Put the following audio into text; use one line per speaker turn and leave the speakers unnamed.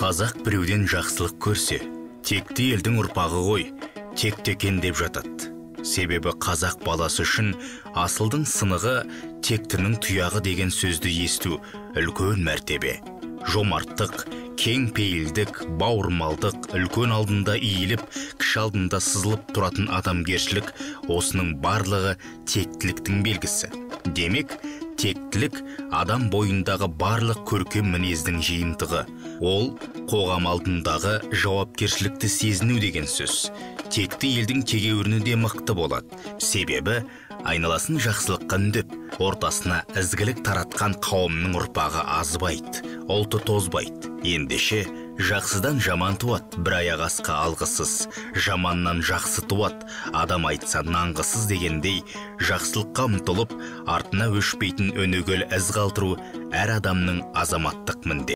Қазақ біреуден жақсылық көрсе, текті елдің ұрпағы ғой, текті екен деп жатады. Себебі қазақ баласы үшін асылдың сынығы, тектінің тұяғы деген сөзді есту үлкен мәртебе. Жомарттық, кең пейілдік, бауырмалдық, үлкен алдында иіліп, кіші алдында сызылып тұратын адамгершілік, осының барлығы тектіліктің белгісі. Демек, тектілік адам бойындағы барлық көркем мінездің жиынтығы. Ол қоғам алдындағы жауапкершілікті сезіну деген сөз. Текті елдің тегеуріні де мықты болады. Себебі айналасын жақсылыққа үндеп, ортасына ізгілік таратқан қауымның ұрпағы азбайды, ұлты тозбайды. Ендеше жақсыдан жаман туады, бір аяқ асқа алғысыз, жаманнан жақсы туады, адам айтса нанғысыз дегендей, жақсылыққа ұмтылып, артына өшпейтін өнегелі із қалдыру әр адамның азаматтық міндеті.